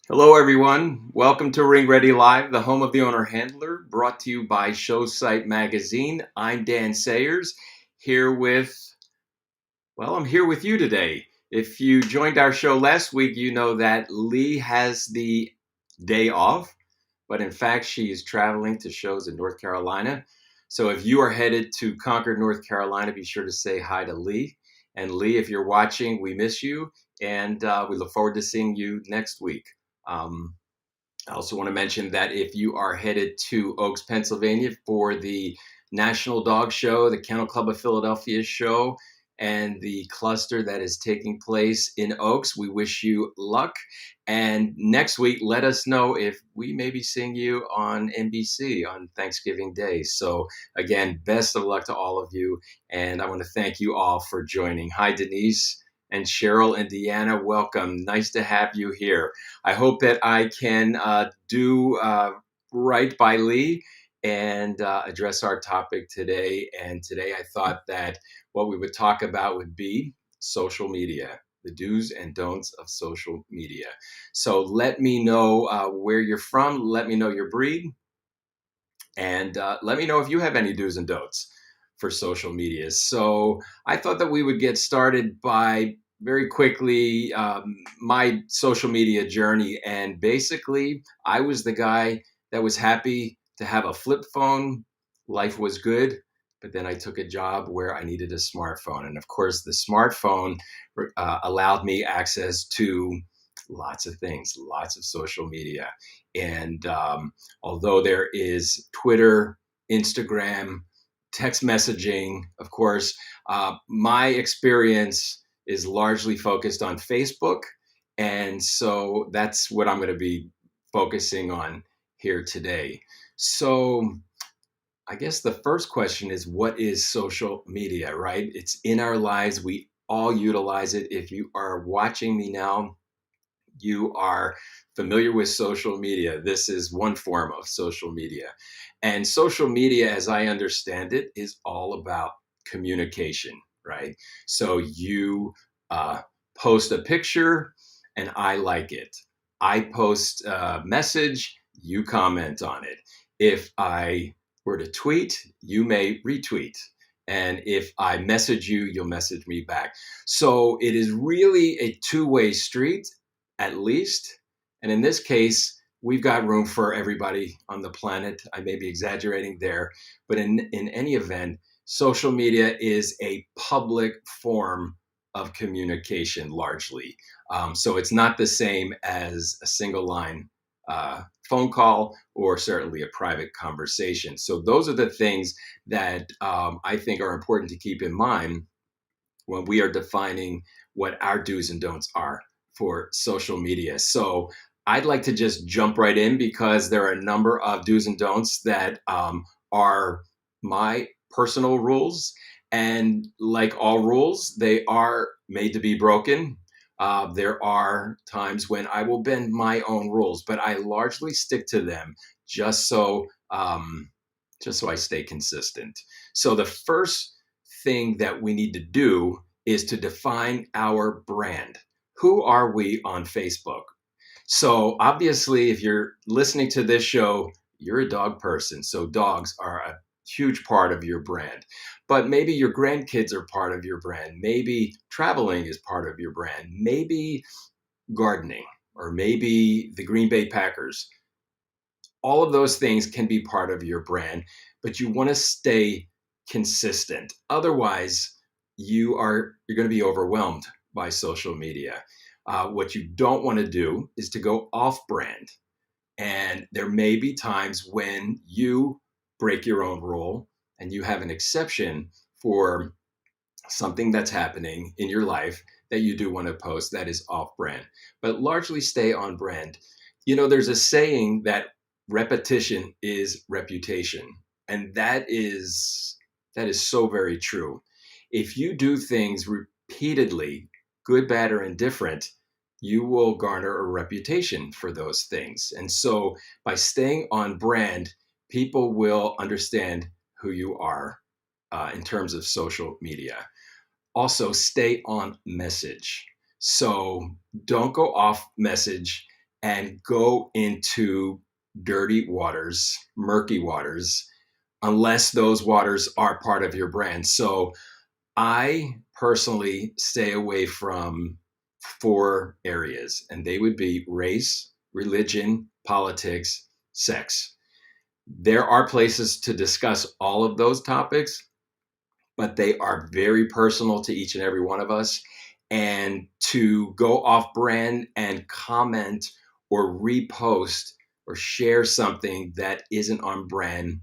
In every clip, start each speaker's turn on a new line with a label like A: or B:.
A: Hello, everyone. Welcome to Ring Ready Live, the home of the owner handler, brought to you by Showsite Magazine. I'm Dan Sayers, here with, I'm here with you today. If you joined our show last week, you know that Lee has the day off, but in fact, she is traveling to shows in North Carolina. So if you are headed to Concord, North Carolina, be sure to say hi to Lee. And Lee, if you're watching, we miss you, and we look forward to seeing you next week. Um, I also want to mention that if you are headed to Oaks, Pennsylvania for the National Dog Show, the Kennel Club of Philadelphia show, and the cluster that is taking place in Oaks, we wish you luck. And next week, let us know if we may be seeing you on NBC on Thanksgiving Day. So, again, best of luck to all of you. And I want to thank you all for joining. Hi, Denise and Cheryl and Deanna. Welcome. Nice to have you here. I hope that I can do right by Lee and address our topic today. And today I thought that what we would talk about would be social media, the do's and don'ts of social media. So let me know where you're from. Let me know your breed. And let me know if you have any do's and don'ts for social media. So I thought that we would get started by very quickly my social media journey. And basically, I was the guy that was happy to have a flip phone. Life was good. But then I took a job where I needed a smartphone. And of course, the smartphone allowed me access to lots of things, lots of social media. And although there is Twitter, Instagram, text messaging, of course, my experience is largely focused on Facebook. And so that's what I'm going to be focusing on here today. So I guess the first question is, what is social media, right? It's in our lives. We all utilize it. If you are watching me now, you are familiar with social media. This is one form of social media. And social media, as I understand it, is all about communication, right? So you uh, post a picture and I like it. I post a message, you comment on it. If I were to tweet, you may retweet. And if I message you, you'll message me back. So it is really a two-way street at least. And in this case, we've got room for everybody on the planet. I may be exaggerating there, but in any event, social media is a public form of communication largely. So it's not the same as a single line phone call or certainly a private conversation. So those are the things that I think are important to keep in mind when we are defining what our do's and don'ts are for social media. So I'd like to just jump right in because there are a number of do's and don'ts that are my personal rules. And like all rules, they are made to be broken. There are times when I will bend my own rules, but I largely stick to them just so just so I stay consistent. So the first thing that we need to do is to define our brand. Who are we on Facebook? So, obviously, if you're listening to this show, you're a dog person. So, dogs are a huge part of your brand. But maybe your grandkids are part of your brand. Maybe traveling is part of your brand. Maybe gardening, or maybe the Green Bay Packers. All of those things can be part of your brand, but you want to stay consistent. Otherwise, you're going to be overwhelmed by social media. What you don't want to do is to go off brand. And there may be times when you break your own rule and you have an exception for something that's happening in your life that you do want to post that is off brand, but largely stay on brand. You know, there's a saying that repetition is reputation, and that is so very true. If you do things repeatedly, good, bad, or indifferent, you will garner a reputation for those things. And so by staying on brand, people will understand who you are in terms of social media. Also, stay on message. So don't go off message and go into dirty waters, murky waters, unless those waters are part of your brand. So I personally stay away from four areas, and they would be race, religion, politics, sex. There are places to discuss all of those topics, but they are very personal to each and every one of us. And to go off brand and comment or repost or share something that isn't on brand,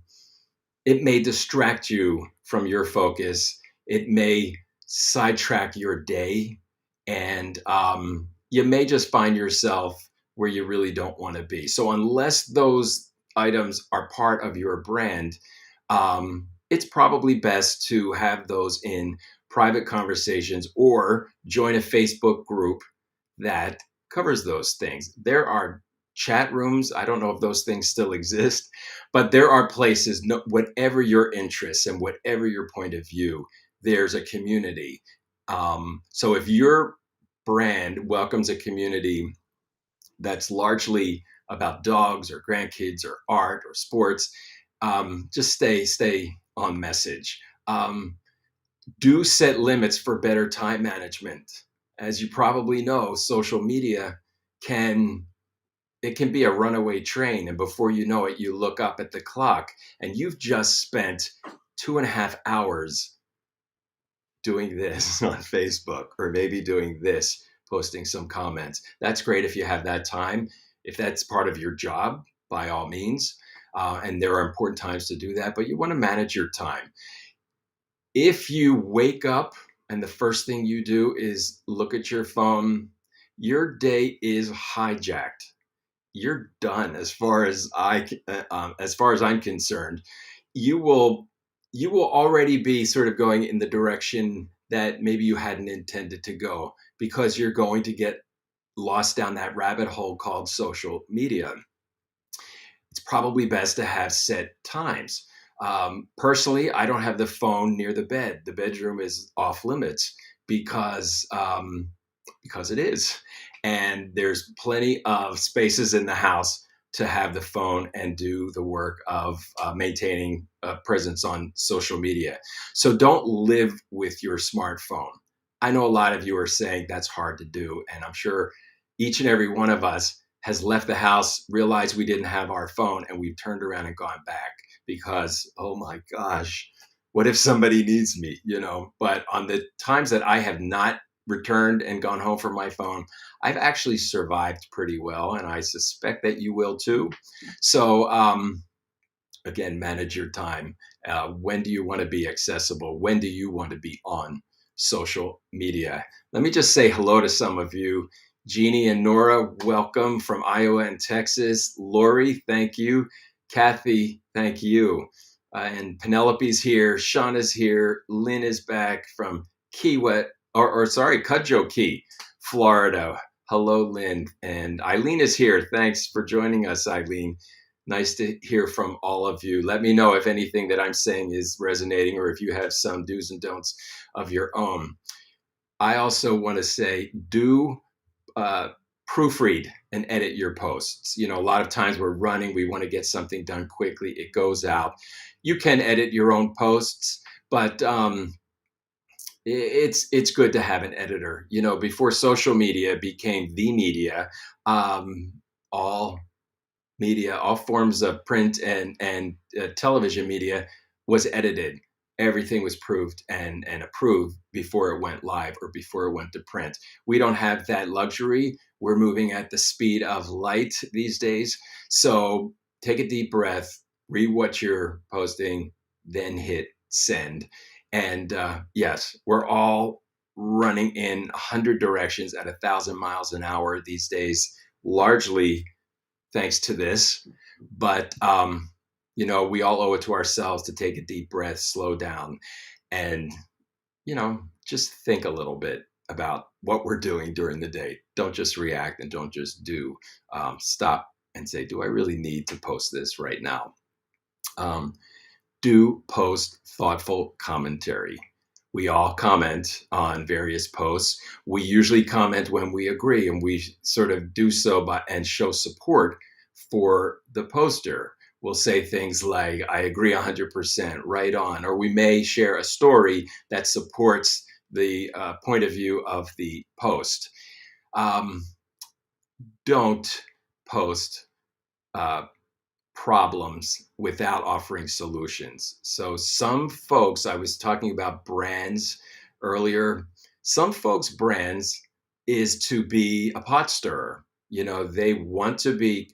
A: it may distract you from your focus. It may sidetrack your day, and you may just find yourself where you really don't want to be. So, unless those items are part of your brand, it's probably best to have those in private conversations or join a Facebook group that covers those things. There are chat rooms. I don't know if those things still exist, but there are places, no, whatever your interests and whatever your point of view, there's a community. So if your brand welcomes a community that's largely about dogs or grandkids or art or sports, just stay on message. Do set limits for better time management. As you probably know, social media can it can be a runaway train, and before you know it, you look up at the clock and you've just spent 2.5 hours doing this on Facebook, or maybe doing this, posting some comments. That's great if you have that time. If that's part of your job, by all means. And there are important times to do that, but you want to manage your time. If you wake up and the first thing you do is look at your phone, your day is hijacked. You're done as far as I'm concerned. You will you will already be sort of going in the direction that maybe you hadn't intended to go, because you're going to get lost down that rabbit hole called social media. It's probably best to have set times. Personally, I don't have the phone near the bed. The bedroom is off limits because it is. And there's plenty of spaces in the house to have the phone and do the work of maintaining a presence on social media. So don't live with your smartphone. I know a lot of you are saying that's hard to do, and I'm sure each and every one of us has left the house, realized we didn't have our phone, and we've turned around and gone back because, oh my gosh, what if somebody needs me, But on the times that I have not returned and gone home from my phone, I've actually survived pretty well, and I suspect that you will too. So, again, manage your time. When do you want to be accessible? When do you want to be on social media? Let me just say hello to some of you. Jeannie and Nora, welcome from Iowa and Texas. Lori, thank you. Kathy, thank you. And Penelope's here. Sean is here. Lynn is back from Key West, Cudjoe Key, Florida. Hello, Lynn. And Eileen is here. Thanks for joining us, Eileen. Nice to hear from all of you. Let me know if anything that I'm saying is resonating, or if you have some do's and don'ts of your own. I also want to say, do proofread and edit your posts. A lot of times we're running, we want to get something done quickly, it goes out. You can edit your own posts, but it's good to have an editor. Before social media became the media, all media, all forms of print and television media was edited. Everything was proved and approved before it went live or before it went to print. We don't have that luxury. We're moving at the speed of light these days. So take a deep breath, read what you're posting, then hit send. And yes, we're all running in 100 directions at 1,000 miles an hour these days, largely thanks to this. But we all owe it to ourselves to take a deep breath, slow down, and just think a little bit about what we're doing during the day. Don't just react and don't just do. Stop and say, do I really need to post this right now? Do post thoughtful commentary. We all comment on various posts. We usually comment when we agree, and we sort of do so by and show support for the poster. We'll say things like, I agree 100%, right on, or we may share a story that supports the point of view of the post. Um, don't post uh, problems without offering solutions. So some folks, I was talking about brands earlier, some folks' brands is to be a pot stirrer. They want to be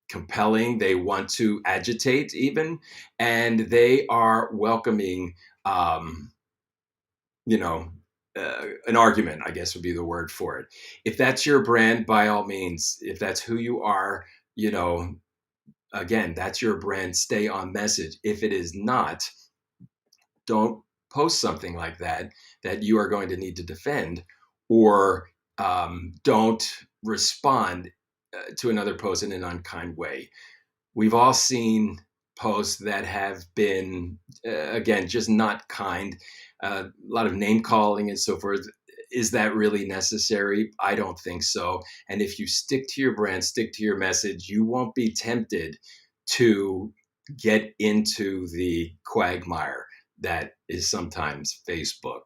A: compelling, they want to agitate even, and they are welcoming, um, you know, an argument, I guess would be the word for it. If that's your brand, by all means, if that's who you are, you know, again, that's your brand, stay on message. If it is not, don't post something like that you are going to need to defend, or don't respond to another post in an unkind way. We've all seen posts that have been, again, just not kind, a lot of name calling and so forth. Is that really necessary? I don't think so. And if you stick to your brand, stick to your message, you won't be tempted to get into the quagmire that is sometimes Facebook.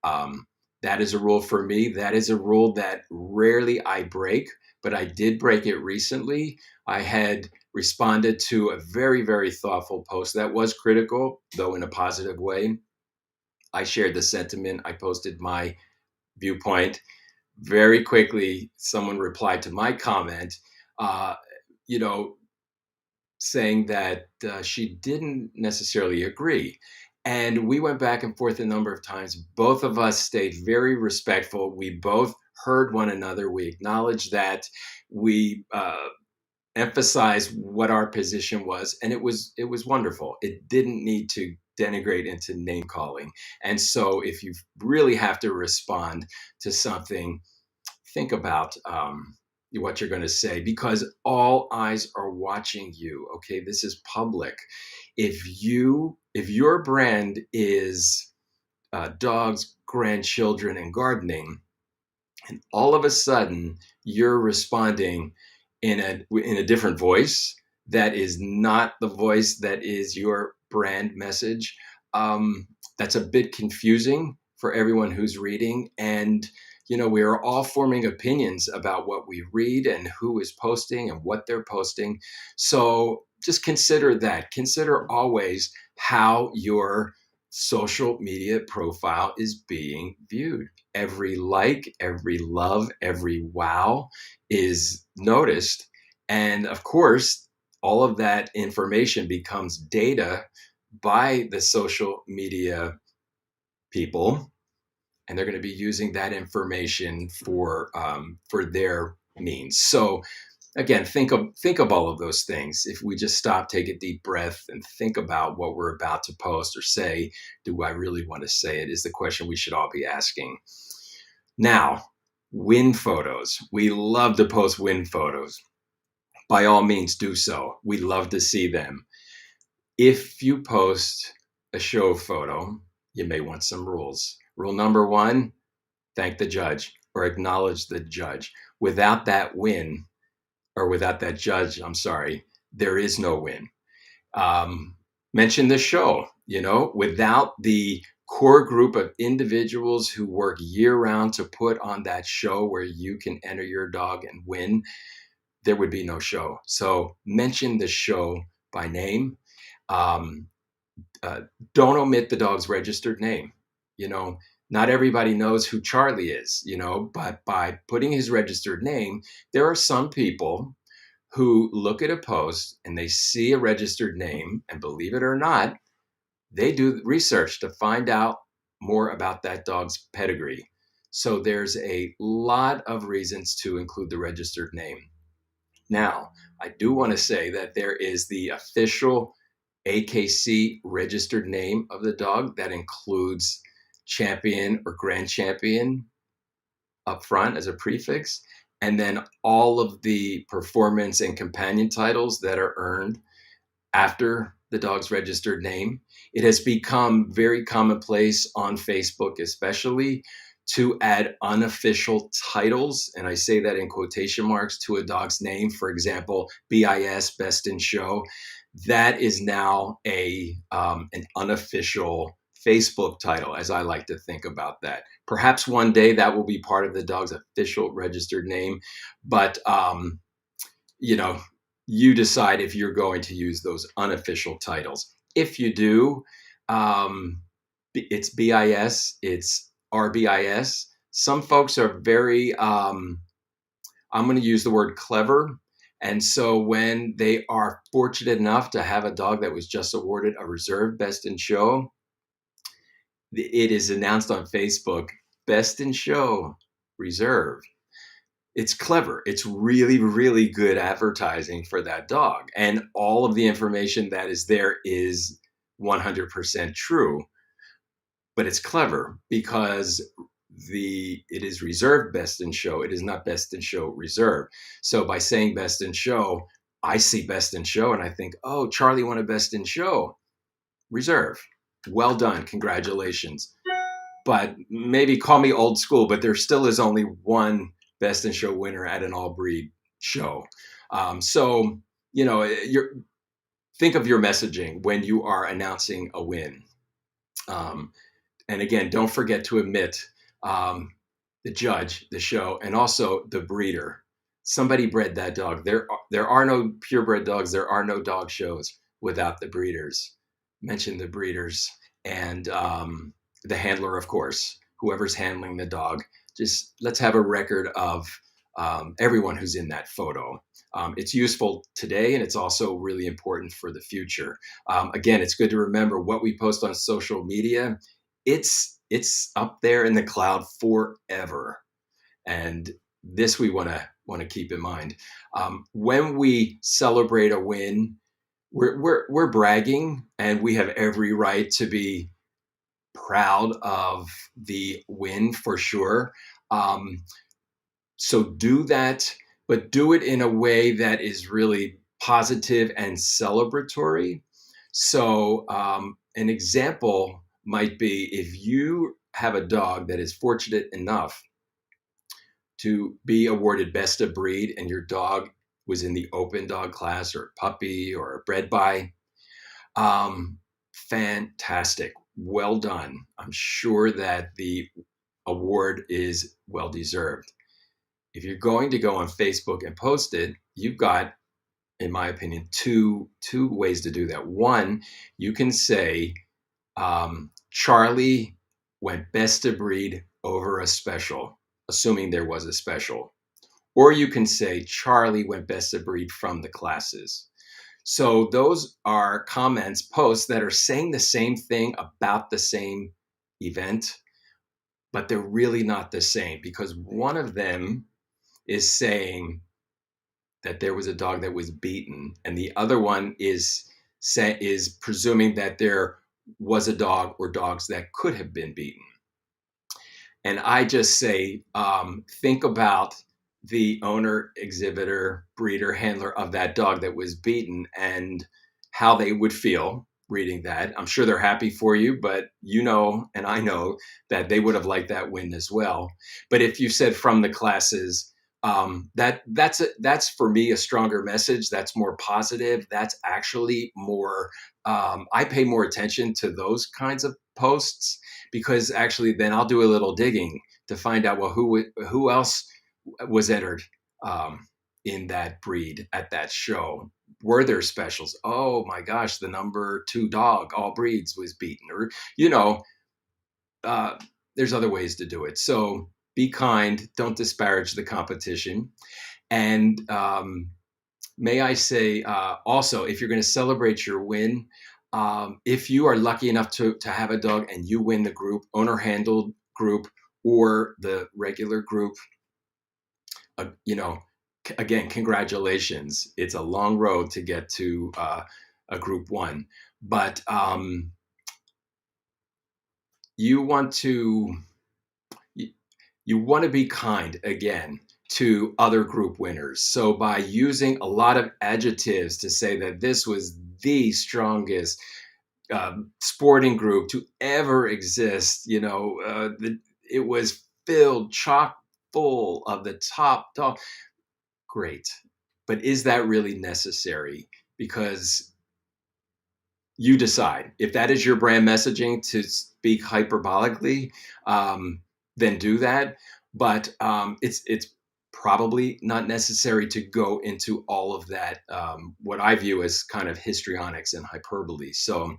A: Um, that is a rule for me. That is a rule that rarely I break, but I did break it recently. I had responded to a very, very thoughtful post that was critical, though in a positive way. I shared the sentiment, I posted my viewpoint. Very quickly, someone replied to my comment, uh, you know, saying that she didn't necessarily agree. And we went back and forth a number of times. Both of us stayed very respectful. We both heard one another. We acknowledged that. We emphasize what our position was, and it was wonderful. It didn't need to denigrate into name calling. And so if you really have to respond to something, think about what you're going to say, because all eyes are watching you. Okay, this is public. If your brand is dogs, grandchildren, and gardening, and all of a sudden you're responding in a different voice that is not the voice that is your brand message, um, that's a bit confusing for everyone who's reading. And we are all forming opinions about what we read and who is posting and what they're posting. So just consider that. Consider always how your social media profile is being viewed. Every like, every love, every wow is noticed. And of course, all of that information becomes data by the social media people, and they're going to be using that information for their means. So again, think of all of those things. If we just stop, take a deep breath, and think about what we're about to post or say, do I really want to say it? Is the question we should all be asking. Now, win photos. We love to post win photos. By all means, do so. We love to see them. If you post a show photo, you may want some rules. Rule number one: thank the judge or acknowledge the judge. Without that win, or without that judge, I'm sorry, there is no win. Mention the show, without the core group of individuals who work year round to put on that show where you can enter your dog and win, there would be no show. So mention the show by name. Um, uh, don't omit the dog's registered name. You know, Not everybody knows who Charlie is, but by putting his registered name, there are some people who look at a post and they see a registered name, and believe it or not, they do research to find out more about that dog's pedigree. So there's a lot of reasons to include the registered name. Now, I do want to say that there is the official AKC registered name of the dog that includes champion or grand champion up front as a prefix, and then all of the performance and companion titles that are earned after the dog's registered name. It has become very commonplace on Facebook, especially, to add unofficial titles, and I say that in quotation marks, to a dog's name. For example, BIS, Best in Show. That is now an unofficial Facebook title, as I like to think about that. Perhaps one day that will be part of the dog's official registered name, but you know, you decide if you're going to use those unofficial titles. If you do, it's BIS, it's RBIS. Some folks are very, I'm going to use the word clever. And so when they are fortunate enough to have a dog that was just awarded a reserve Best in Show, it is announced on Facebook, Best in Show reserve. It's clever. It's really, really good advertising for that dog. And all of the information that is there is 100% true. But it's clever because it is reserved Best in Show. It is not Best in Show reserve. So by saying Best in Show, I see Best in Show and I think, oh, Charlie won a Best in Show reserve. Well done. Congratulations. But maybe call me old school, but there still is only one Best in Show winner at an all breed show. So, think of your messaging when you are announcing a win. And again, don't forget to admit the judge, the show, and also the breeder. Somebody bred that dog. There are no purebred dogs. There are no dog shows without the breeders. Mention the breeders and the handler, of course, whoever's handling the dog. Just let's have a record of everyone who's in that photo. It's useful today, and it's also really important for the future. Again, it's good to remember what we post on social media. It's up there in the cloud forever, and this we want to keep in mind. When we celebrate a win, we're bragging, and we have every right to be proud of the win for sure. So do that, but do it in a way that is really positive and celebratory. So an example might be if you have a dog that is fortunate enough to be awarded Best of Breed and your dog was in the open dog class or puppy or bred by, fantastic. Well done. I'm sure that the award is well deserved. If you're going to go on Facebook and post it, you've got, in my opinion, two ways to do that. One, you can say, Charlie went Best of Breed over a special, assuming there was a special. Or you can say, Charlie went Best of Breed from the classes. So those are comments, posts that are saying the same thing about the same event, but they're really not the same because one of them is saying that there was a dog that was beaten, and the other one is presuming that there was a dog or dogs that could have been beaten. And I just say, think about the owner, exhibitor, breeder, handler of that dog that was beaten and how they would feel reading that. I'm sure they're happy for you, but and I know that they would have liked that win as well. But if you said from the classes, that's for me a stronger message. That's more positive. That's actually more. I pay more attention to those kinds of posts because actually then I'll do a little digging to find out, well, who else was entered in that breed at that show. Were there specials? Oh my gosh, the number 2 dog, all breeds, was beaten. Or there's other ways to do it. So be kind. Don't disparage the competition. And may I say also, if you're going to celebrate your win, if you are lucky enough to have a dog and you win the group, owner handled group or the regular group, again, congratulations. It's a long road to get to a group 1, but you want to be kind again to other group winners. So by using a lot of adjectives to say that this was the strongest sporting group to ever exist. It was filled chock full of the top dog. Great. But is that really necessary? Because you decide if that is your brand messaging to speak hyperbolically, then do that. But it's probably not necessary to go into all of that. What I view as kind of histrionics and hyperbole. So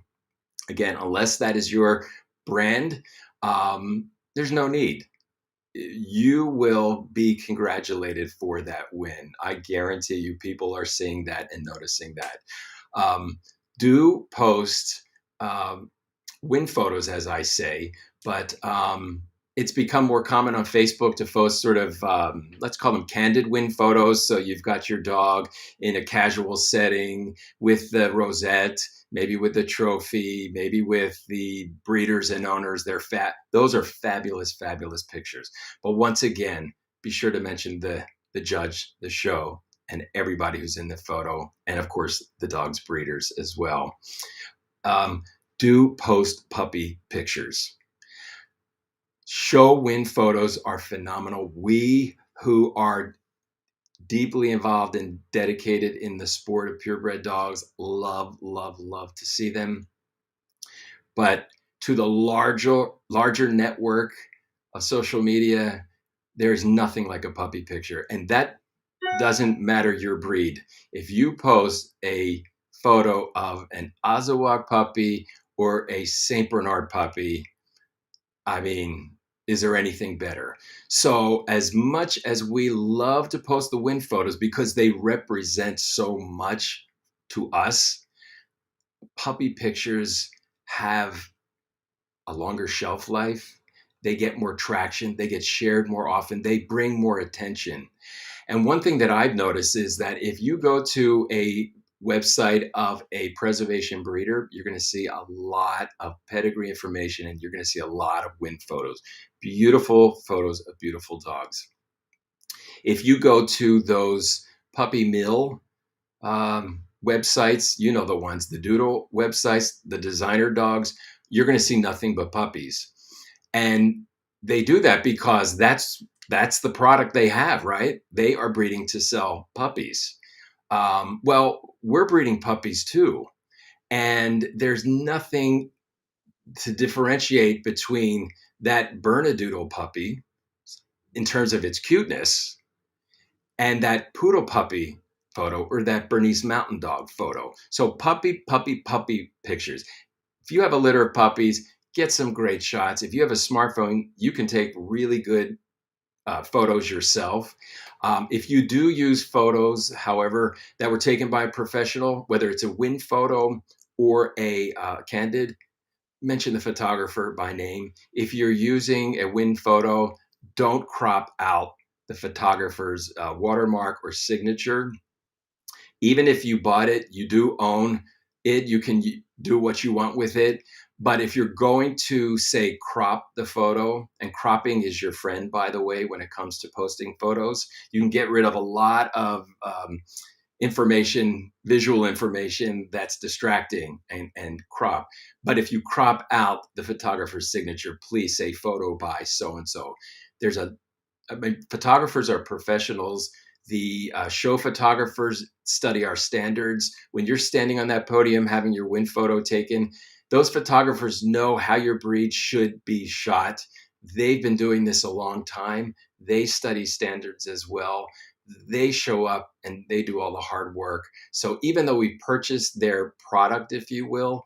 A: again, unless that is your brand, there's no need. You will be congratulated for that win. I guarantee you, people are seeing that and noticing that. Um, do post um, win photos, as I say, but it's become more common on Facebook to post sort of, let's call them candid win photos. So you've got your dog in a casual setting with the rosette, maybe with the trophy, maybe with the breeders and owners. They're fat. Those are fabulous, fabulous pictures. But once again, be sure to mention the judge, the show, and everybody who's in the photo, and of course the dog's breeders as well. Um, do post puppy pictures. Show win photos are phenomenal. We who are deeply involved and dedicated in the sport of purebred dogs love, love, love to see them. But to the larger network of social media, there's nothing like a puppy picture. And that doesn't matter your breed. If you post a photo of an Azawak puppy or a St. Bernard puppy, I mean, is there anything better? So, as much as we love to post the win photos because they represent so much to us, puppy pictures have a longer shelf life. They get more traction, they get shared more often, they bring more attention. And one thing that I've noticed is that if you go to a website of a preservation breeder, you're going to see a lot of pedigree information and you're going to see a lot of win photos, beautiful photos of beautiful dogs. If you go to those puppy mill websites, you know the ones, the doodle websites, the designer dogs, you're going to see nothing but puppies. And they do that because that's the product they have, right? They are breeding to sell puppies. Well, we're breeding puppies too. And there's nothing to differentiate between that Bernedoodle puppy in terms of its cuteness and that poodle puppy photo or that Bernese Mountain Dog photo. So puppy, puppy, puppy pictures. If you have a litter of puppies, get some great shots. If you have a smartphone, you can take really good photos yourself. If you do use photos, however, that were taken by a professional, whether it's a win photo or a candid, mention the photographer by name. If you're using a win photo, don't crop out the photographer's watermark or signature. Even if you bought it, you do own it. You can do what you want with it. But if you're going to say crop the photo, and cropping is your friend, by the way, when it comes to posting photos, you can get rid of a lot of information, visual information that's distracting and crop. But if you crop out the photographer's signature, please say photo by so and so. There's a I mean, photographers are professionals. The show photographers study our standards. When you're standing on that podium having your win photo taken, those photographers know how your breed should be shot. They've been doing this a long time. They study standards as well. They show up and they do all the hard work. So even though we purchased their product, if you will,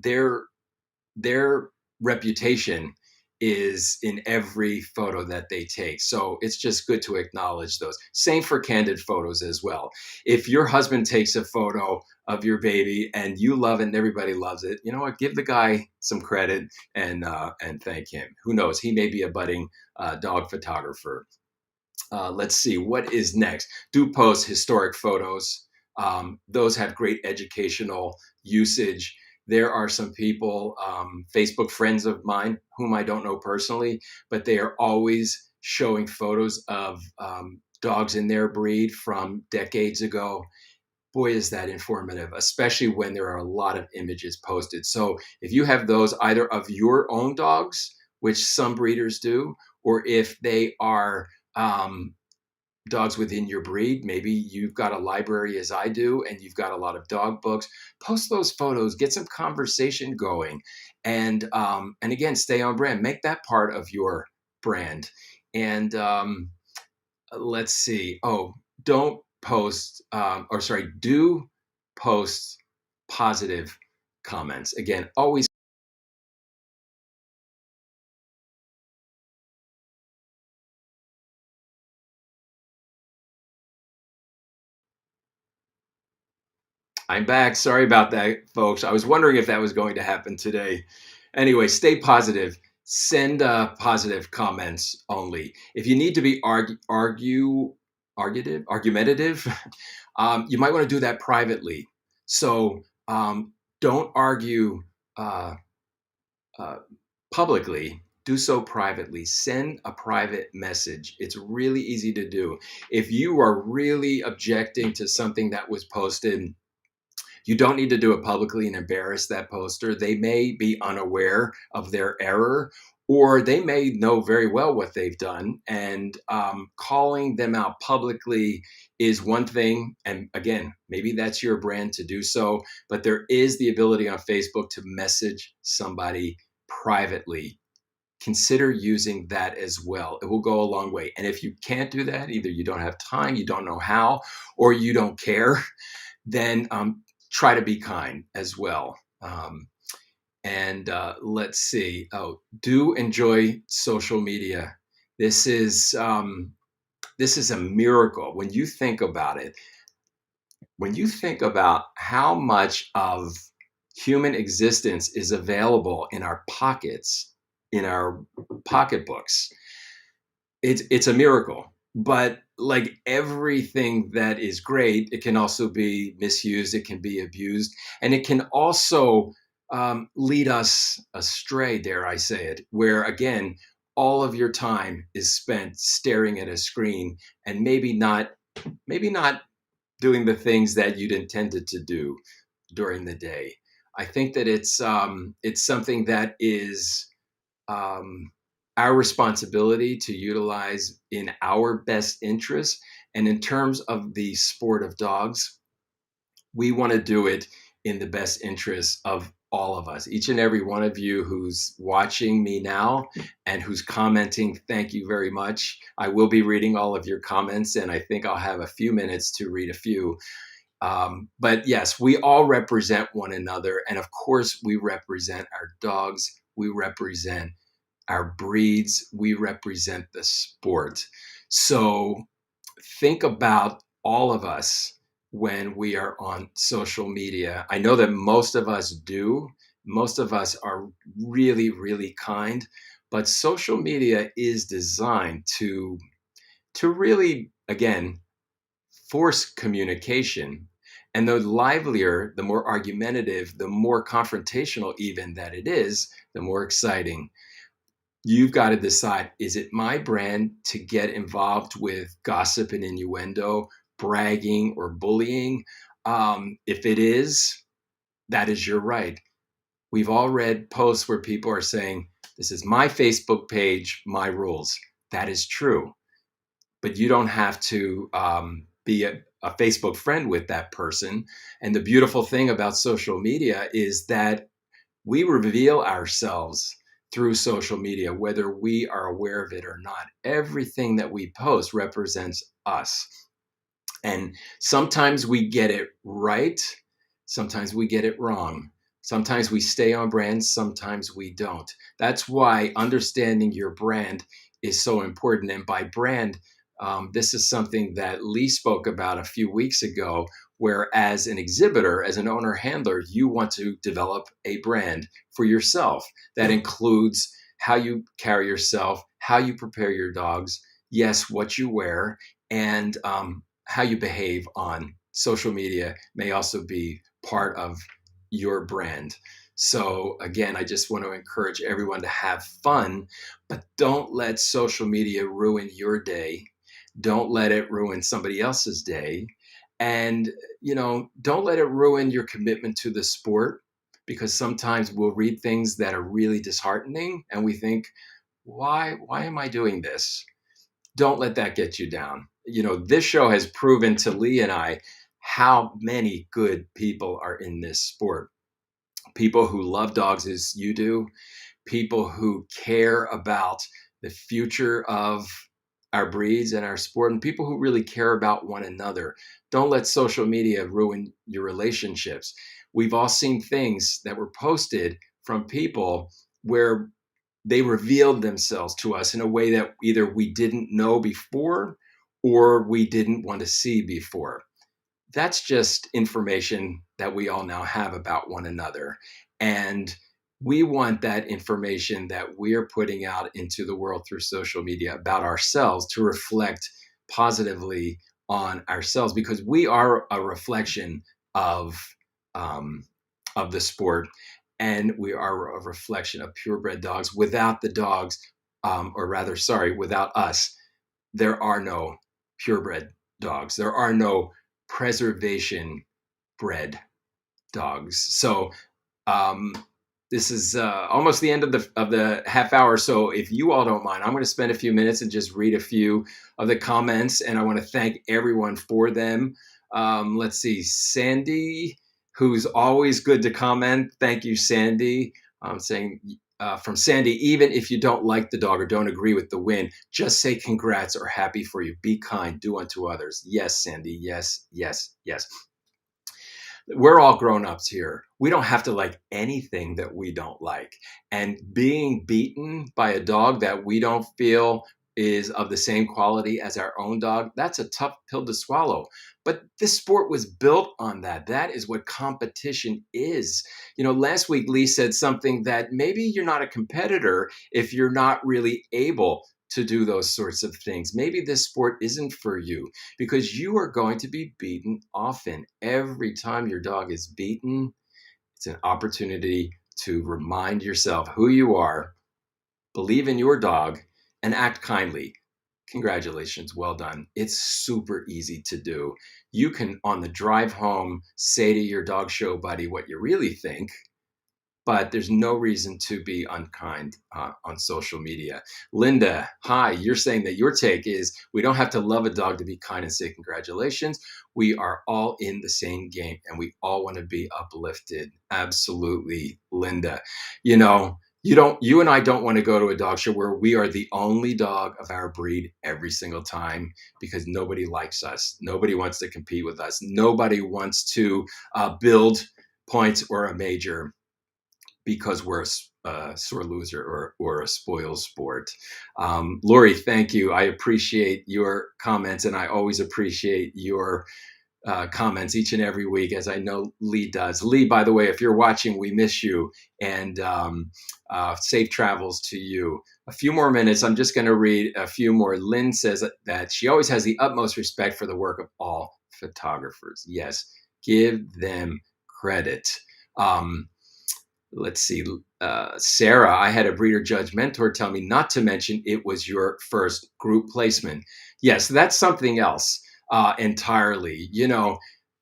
A: their reputation is in every photo that they take. So it's just good to acknowledge those. Same for candid photos as well. If your husband takes a photo of your baby and you love it and everybody loves it, you know what? Give the guy some credit and thank him. Who knows? He may be a budding dog photographer. Let's see what is next. Do post historic photos. Those have great educational usage. There are some people, Facebook friends of mine, whom I don't know personally, but they are always showing photos of dogs in their breed from decades ago. boy, is that informative, especially when there are a lot of images posted. So if you have those either of your own dogs, which some breeders do, or if they are um, dogs within your breed, maybe you've got a library as I do, and you've got a lot of dog books, post those photos, get some conversation going, and again, stay on brand. Make that part of your brand. And let's see. Oh, don't post, or sorry, do post positive comments. Again, always. I'm back. Sorry about that, folks. I was wondering if that was going to happen today. Anyway, stay positive. Send positive comments only. If you need to be argumentative, you might want to do that privately. So don't argue uh, uh, publicly. Do so privately. Send a private message. It's really easy to do. If you are really objecting to something that was posted, you don't need to do it publicly and embarrass that poster. They may be unaware of their error, or they may know very well what they've done. And calling them out publicly is one thing. And again, maybe that's your brand to do so. But there is the ability on Facebook to message somebody privately. Consider using that as well. It will go a long way. And if you can't do that, either you don't have time, you don't know how, or you don't care, then try to be kind as well. And let's see. Oh, do enjoy social media. This is this is a miracle when you think about it. When you think about how much of human existence is available in our pockets, in our pocketbooks, it's a miracle. But like everything that is great, it can also be misused, it can be abused, and it can also lead us astray, dare I say it, where again, all of your time is spent staring at a screen and maybe not doing the things that you'd intended to do during the day. I think that it's something that is um, our responsibility to utilize in our best interest. And in terms of the sport of dogs, we want to do it in the best interest of all of us. Each and every one of you who's watching me now and who's commenting, thank you very much. I will be reading all of your comments, and I think I'll have a few minutes to read a few. But yes, we all represent one another. And of course, we represent our dogs. We represent our breeds, we represent the sport. So think about all of us when we are on social media. I know that most of us do. Most of us are really, really kind, but social media is designed to really, again, force communication. And the livelier, the more argumentative, the more confrontational even that it is, the more exciting. You've got to decide, is it my brand to get involved with gossip and innuendo, bragging or bullying? If it is, that is your right. We've all read posts where people are saying, this is my Facebook page, my rules. That is true. But you don't have to be a Facebook friend with that person. And the beautiful thing about social media is that we reveal ourselves through social media, whether we are aware of it or not. Everything that we post represents us. And sometimes we get it right, sometimes we get it wrong. Sometimes we stay on brand, sometimes we don't. That's why understanding your brand is so important. And by brand, this is something that Lee spoke about a few weeks ago, where as an exhibitor, as an owner handler, you want to develop a brand for yourself that includes how you carry yourself, how you prepare your dogs, yes, what you wear, and how you behave on social media may also be part of your brand. So, again, I just want to encourage everyone to have fun, but don't let social media ruin your day. Don't let it ruin somebody else's day. And, don't let it ruin your commitment to the sport, because sometimes we'll read things that are really disheartening and we think, why am I doing this? Don't let that get you down. This show has proven to Lee and I how many good people are in this sport. People who love dogs as you do, people who care about the future of our breeds and our sport, and people who really care about one another. Don't let social media ruin your relationships. We've all seen things that were posted from people where they revealed themselves to us in a way that either we didn't know before or we didn't want to see before. That's just information that we all now have about one another. And we want that information that we're putting out into the world through social media about ourselves to reflect positively on ourselves, because we are a reflection of um, of the sport, and we are a reflection of purebred dogs. Without the dogs, or rather, sorry, without us, there are no purebred dogs. There are no preservation bred dogs. So um, this is almost the end of the half hour. So if you all don't mind, I'm going to spend a few minutes and just read a few of the comments, and I want to thank everyone for them. Let's see, Sandy, who's always good to comment. Thank you, Sandy. Saying from Sandy, even if you don't like the dog or don't agree with the win, just say congrats or happy for you. Be kind, do unto others. Yes, Sandy. Yes, yes, yes. We're all grown-ups here. We don't have to like anything that we don't like. And being beaten by a dog that we don't feel is of the same quality as our own dog, that's a tough pill to swallow. But this sport was built on that. That is what competition is. Last week Lee said something that maybe you're not a competitor if you're not really able to do those sorts of things. Maybe this sport isn't for you, because you are going to be beaten often. Every time your dog is beaten, it's an opportunity to remind yourself who you are, believe in your dog, and act kindly. Congratulations, well done. It's super easy to do. You can, on the drive home, say to your dog show buddy what you really think, but there's no reason to be unkind on social media. Linda, hi, you're saying that your take is we don't have to love a dog to be kind and say congratulations. We are all in the same game and we all want to be uplifted. Absolutely, Linda. You and I don't want to go to a dog show where we are the only dog of our breed every single time, because nobody likes us. Nobody wants to compete with us. Nobody wants to build points or a major because we're a sore loser or a spoil sport. Lori, thank you. I appreciate your comments, and I always appreciate your comments each and every week, as I know Lee does. Lee, by the way, if you're watching, we miss you, and safe travels to you. A few more minutes. I'm just going to read a few more. Lynn says that she always has the utmost respect for the work of all photographers. Yes, give them credit. Let's see, Sarah, I had a breeder judge mentor tell me not to mention it was your first group placement. Yes, that's something else entirely.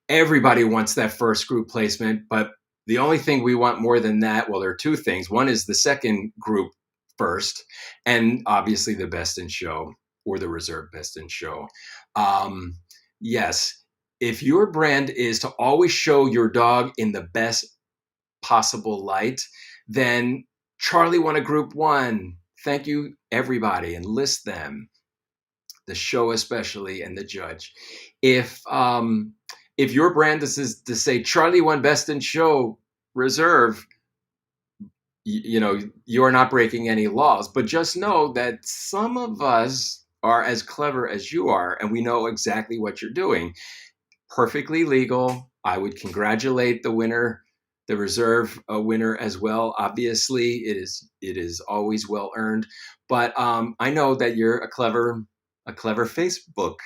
A: Everybody wants that first group placement, but the only thing we want more than that, well, there are two things. One is the second group first, and obviously the best in show or the reserve best in show. Yes, if your brand is to always show your dog in the best possible light, then Charlie won a group one. Thank you, everybody, and list them, the show especially, and the judge. If your brand is to say Charlie won best in show reserve, you are not breaking any laws. But just know that some of us are as clever as you are, and we know exactly what you're doing. Perfectly legal. I would congratulate the winner, the reserve winner as well. Obviously, it is always well earned. But I know that you're a clever Facebook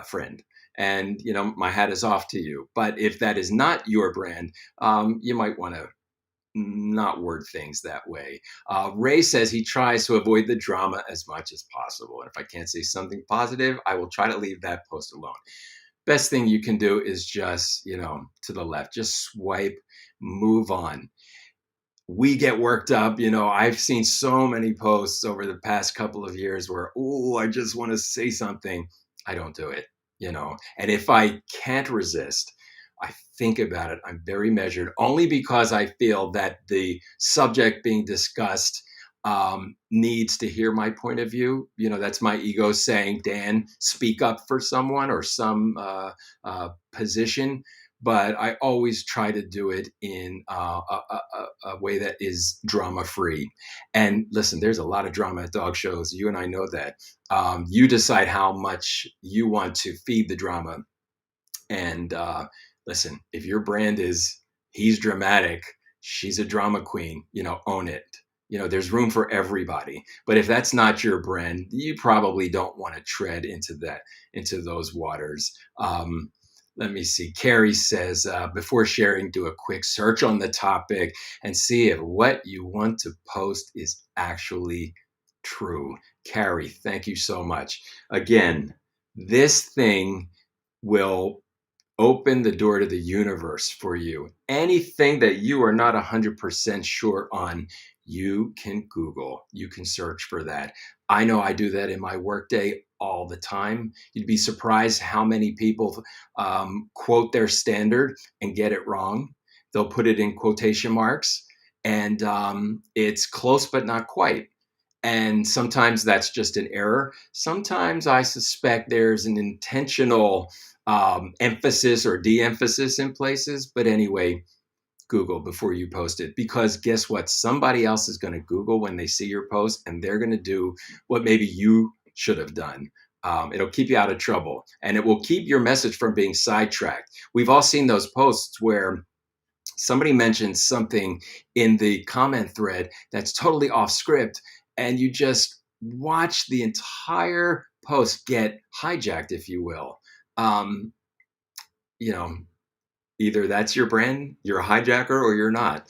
A: friend, and my hat is off to you. But if that is not your brand, you might want to not word things that way. Ray says he tries to avoid the drama as much as possible, and if I can't say something positive, I will try to leave that post alone. best thing you can do is just, to the left, just swipe, move on. We get worked up. I've seen so many posts over the past couple of years where, oh, I just want to say something. I don't do it. And if I can't resist, I think about it. I'm very measured, only because I feel that the subject being discussed needs to hear my point of view. That's my ego saying, Dan, speak up for someone or some position, but I always try to do it in a way that is drama free. And listen, there's a lot of drama at dog shows. You and I know that. You decide how much you want to feed the drama. And listen, if your brand is he's dramatic, she's a drama queen, own it. There's room for everybody. But if that's not your brand, you probably don't want to tread into those waters. Let me see. Carrie says, before sharing, do a quick search on the topic and see if what you want to post is actually true. Carrie, thank you so much. Again, this thing will open the door to the universe for you. Anything that you are not 100% sure on, you can Google, you can search for that. I know I do that in my workday all the time. You'd be surprised how many people quote their standard and get it wrong. They'll put it in quotation marks, and it's close but not quite. And sometimes that's just an error. Sometimes I suspect there's an intentional emphasis or de-emphasis in places. But anyway, Google before you post it, because guess what? Somebody else is going to Google when they see your post, and they're going to do what maybe you should have done. It'll keep you out of trouble, and it will keep your message from being sidetracked. We've all seen those posts where somebody mentions something in the comment thread that's totally off script, and you just watch the entire post get hijacked, if you will. Um, you know, Either that's your brand, you're a hijacker, or you're not.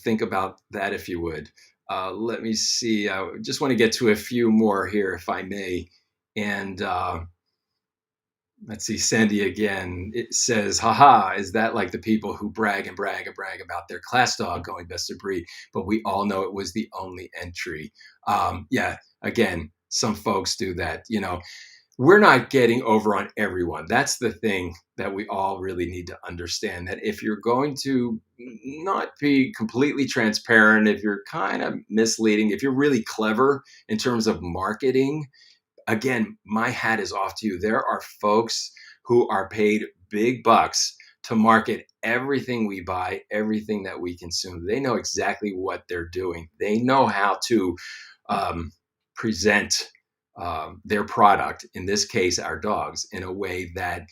A: Think about that if you would. Let me see. I just want to get to a few more here, if I may. And let's see, Sandy again. It says, haha, is that like the people who brag and brag and brag about their class dog going best of breed? But we all know it was the only entry. Yeah, again, some folks do that. We're not getting over on everyone. That's the thing that we all really need to understand, that if you're going to not be completely transparent, if you're kind of misleading, if you're really clever in terms of marketing, again, my hat is off to you. There are folks who are paid big bucks to market everything we buy, everything that we consume. They know exactly what they're doing. They know how to present their product, in this case, our dogs, in a way that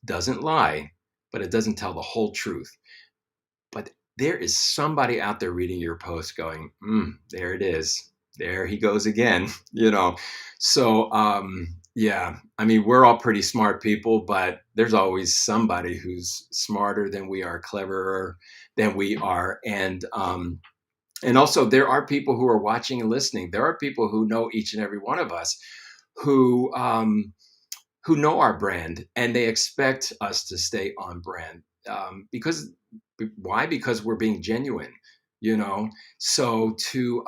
A: doesn't lie, but it doesn't tell the whole truth. But there is somebody out there reading your post going, there it is. There he goes again, So, yeah, I mean, we're all pretty smart people, but there's always somebody who's smarter than we are, cleverer than we are. And also, there are people who are watching and listening. There are people who know each and every one of us who know our brand, and they expect us to stay on brand. Because why? Because we're being genuine. So to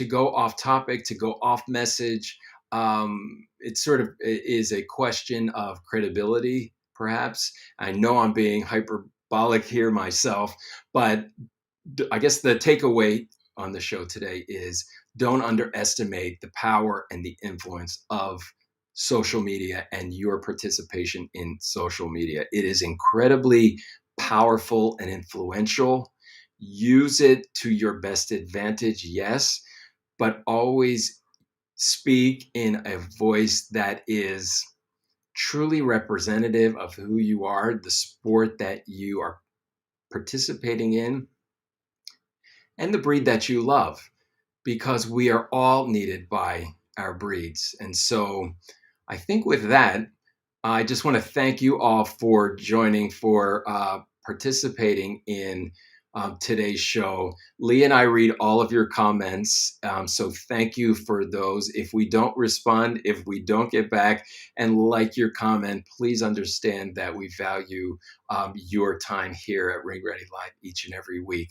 A: go off topic, to go off message, it sort of is a question of credibility, perhaps. I know I'm being hyperbolic here myself, but I guess the takeaway on the show today is, don't underestimate the power and the influence of social media and your participation in social media. It is incredibly powerful and influential. Use it to your best advantage, yes, but always speak in a voice that is truly representative of who you are, the sport that you are participating in, and the breed that you love, because we are all needed by our breeds. And so I think with that, I just want to thank you all for joining, for participating in today's show. Lee and I read all of your comments. So thank you for those. If we don't respond, if we don't get back and like your comment, please understand that we value your time here at Ring Ready Live each and every week.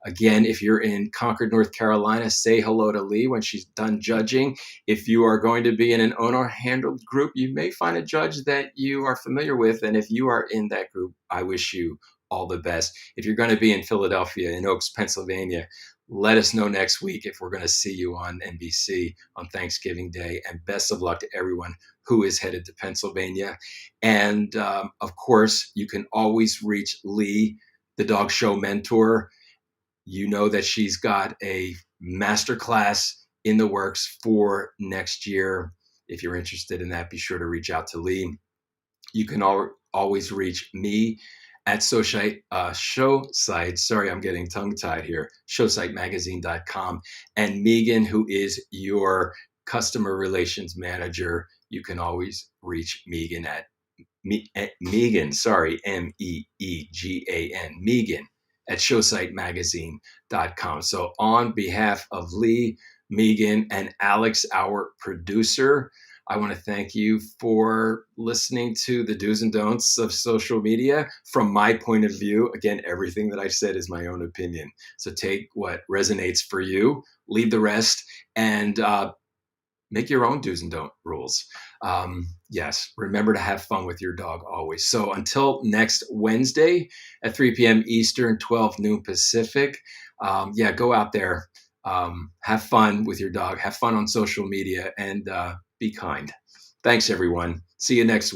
A: Again, if you're in Concord, North Carolina, say hello to Lee when she's done judging. If you are going to be in an owner-handled group, you may find a judge that you are familiar with. And if you are in that group, I wish you all the best. If you're going to be in Philadelphia, in Oaks, Pennsylvania, let us know next week if we're going to see you on NBC on Thanksgiving Day. And best of luck to everyone who is headed to Pennsylvania. And of course, you can always reach Lee, the dog show mentor. You know that she's got a masterclass in the works for next year. If you're interested in that, be sure to reach out to Lee. You can always reach me at Showsite. Sorry, I'm getting tongue-tied here. Showsitemagazine.com. And Megan, who is your customer relations manager, you can always reach Megan at Megan, sorry, Meegan, Megan at showsitemagazine.com. So on behalf of Lee, Megan, and Alex, our producer, I want to thank you for listening to the do's and don'ts of social media. From my point of view, again, everything that I said is my own opinion. So take what resonates for you, leave the rest, and make your own do's and don't rules. Yes, remember to have fun with your dog always. So until next Wednesday at 3 p.m. Eastern, 12 noon Pacific, go out there, have fun with your dog, have fun on social media, and be kind. Thanks, everyone. See you next week.